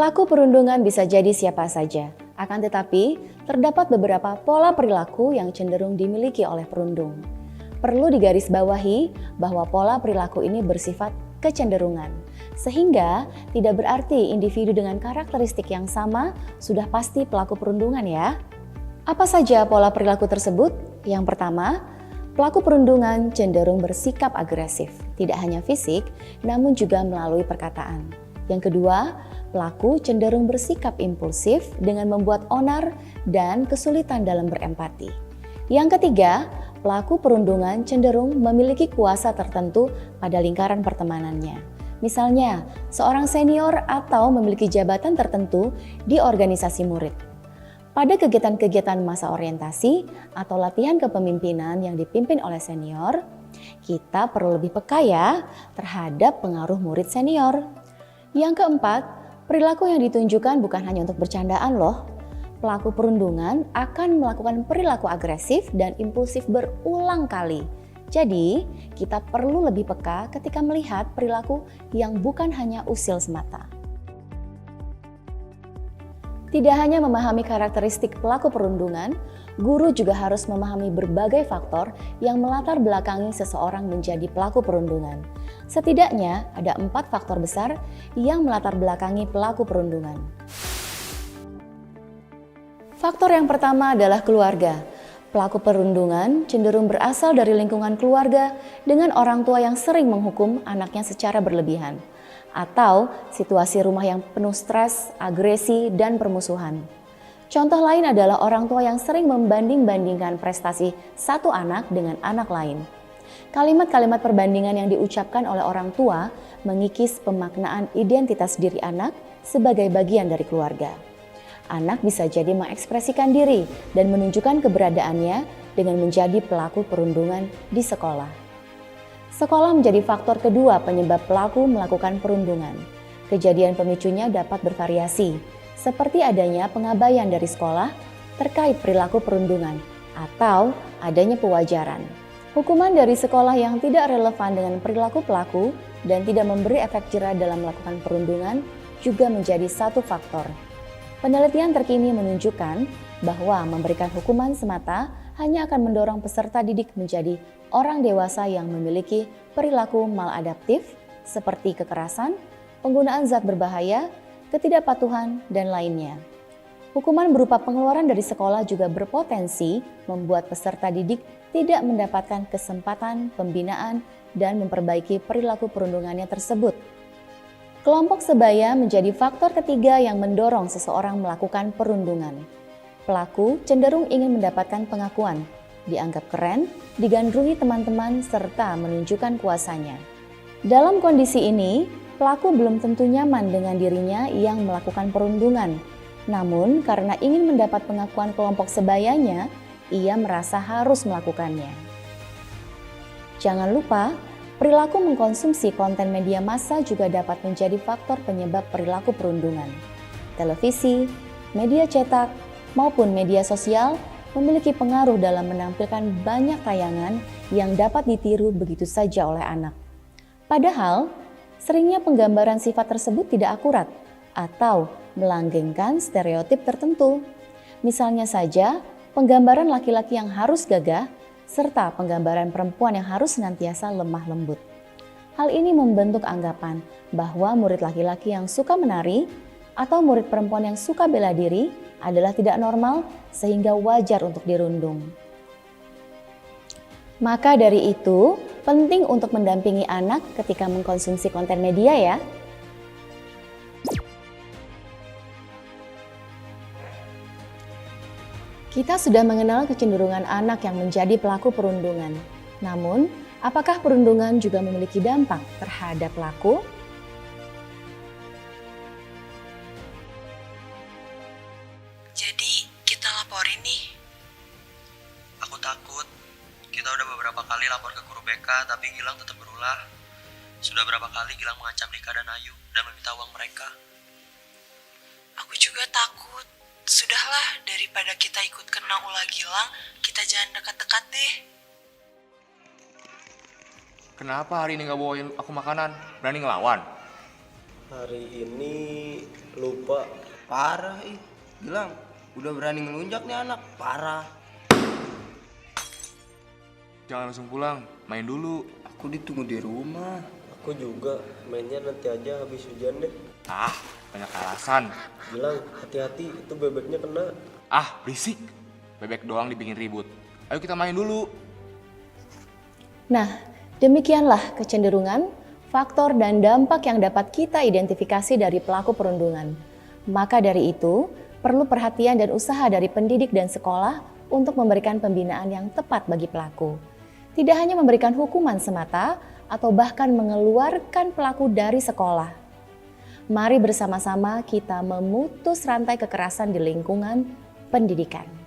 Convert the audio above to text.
Pelaku perundungan bisa jadi siapa saja, akan tetapi terdapat beberapa pola perilaku yang cenderung dimiliki oleh perundung. Perlu digarisbawahi bahwa pola perilaku ini bersifat kecenderungan, sehingga tidak berarti individu dengan karakteristik yang sama sudah pasti pelaku perundungan ya. Apa saja pola perilaku tersebut? Yang pertama, pelaku perundungan cenderung bersikap agresif, tidak hanya fisik, namun juga melalui perkataan. Yang kedua, pelaku cenderung bersikap impulsif dengan membuat onar dan kesulitan dalam berempati. Yang ketiga, pelaku perundungan cenderung memiliki kuasa tertentu pada lingkaran pertemanannya. Misalnya, seorang senior atau memiliki jabatan tertentu di organisasi murid. Pada kegiatan-kegiatan masa orientasi atau latihan kepemimpinan yang dipimpin oleh senior, kita perlu lebih peka ya terhadap pengaruh murid senior. Yang keempat, perilaku yang ditunjukkan bukan hanya untuk bercandaan loh. Pelaku perundungan akan melakukan perilaku agresif dan impulsif berulang kali. Jadi, kita perlu lebih peka ketika melihat perilaku yang bukan hanya usil semata. Tidak hanya memahami karakteristik pelaku perundungan, guru juga harus memahami berbagai faktor yang melatar belakangi seseorang menjadi pelaku perundungan. Setidaknya ada 4 faktor besar yang melatar belakangi pelaku perundungan. Faktor yang pertama adalah keluarga. Pelaku perundungan cenderung berasal dari lingkungan keluarga dengan orang tua yang sering menghukum anaknya secara berlebihan, atau situasi rumah yang penuh stres, agresi, dan permusuhan. Contoh lain adalah orang tua yang sering membanding-bandingkan prestasi satu anak dengan anak lain. Kalimat-kalimat perbandingan yang diucapkan oleh orang tua mengikis pemaknaan identitas diri anak sebagai bagian dari keluarga. Anak bisa jadi mengekspresikan diri dan menunjukkan keberadaannya dengan menjadi pelaku perundungan di sekolah. Sekolah menjadi faktor kedua penyebab pelaku melakukan perundungan. Kejadian pemicunya dapat bervariasi, seperti adanya pengabaian dari sekolah terkait perilaku perundungan atau adanya pewajaran. Hukuman dari sekolah yang tidak relevan dengan perilaku pelaku dan tidak memberi efek jera dalam melakukan perundungan juga menjadi satu faktor. Penelitian terkini menunjukkan bahwa memberikan hukuman semata hanya akan mendorong peserta didik menjadi orang dewasa yang memiliki perilaku maladaptif seperti kekerasan, penggunaan zat berbahaya, ketidakpatuhan, dan lainnya. Hukuman berupa pengeluaran dari sekolah juga berpotensi membuat peserta didik tidak mendapatkan kesempatan pembinaan dan memperbaiki perilaku perundungannya tersebut. Kelompok sebaya menjadi faktor ketiga yang mendorong seseorang melakukan perundungan. Pelaku cenderung ingin mendapatkan pengakuan, dianggap keren, digandrungi teman-teman, serta menunjukkan kuasanya. Dalam kondisi ini, pelaku belum tentu nyaman dengan dirinya yang melakukan perundungan. Namun, karena ingin mendapat pengakuan kelompok sebayanya, ia merasa harus melakukannya. Jangan lupa, perilaku mengkonsumsi konten media massa juga dapat menjadi faktor penyebab perilaku perundungan. Televisi, media cetak, maupun media sosial memiliki pengaruh dalam menampilkan banyak tayangan yang dapat ditiru begitu saja oleh anak. Padahal, seringnya penggambaran sifat tersebut tidak akurat atau melanggengkan stereotip tertentu. Misalnya saja, penggambaran laki-laki yang harus gagah, serta penggambaran perempuan yang harus senantiasa lemah lembut. Hal ini membentuk anggapan bahwa murid laki-laki yang suka menari atau murid perempuan yang suka bela diri adalah tidak normal sehingga wajar untuk dirundung. Maka dari itu, penting untuk mendampingi anak ketika mengkonsumsi konten media ya. Kita sudah mengenal kecenderungan anak yang menjadi pelaku perundungan. Namun, apakah perundungan juga memiliki dampak terhadap pelaku? Jadi, kita laporin nih. Aku takut. Kita udah beberapa kali lapor ke guru BK, tapi Gilang tetap berulah. Sudah berapa kali Gilang mengancam Rika dan Ayu dan meminta uang mereka. Aku juga takut. Sudahlah, daripada kita ikut kena ulah Gilang, kita jangan dekat-dekat deh. Kenapa hari ini gak bawain aku makanan? Berani ngelawan? Hari ini Lupa. Parah Gilang, udah berani ngelunjak nih anak, parah. Jangan langsung pulang, main dulu. Aku ditunggu di rumah. Aku juga, mainnya nanti aja habis hujan deh. Ah, banyak alasan. Gilang, hati-hati, itu bebeknya kena. Ah, berisik. Bebek doang dibikin ribut. Ayo kita main dulu. Nah, demikianlah kecenderungan, faktor dan dampak yang dapat kita identifikasi dari pelaku perundungan. Maka dari itu, perlu perhatian dan usaha dari pendidik dan sekolah untuk memberikan pembinaan yang tepat bagi pelaku. Tidak hanya memberikan hukuman semata atau bahkan mengeluarkan pelaku dari sekolah. Mari bersama-sama kita memutus rantai kekerasan di lingkungan pendidikan.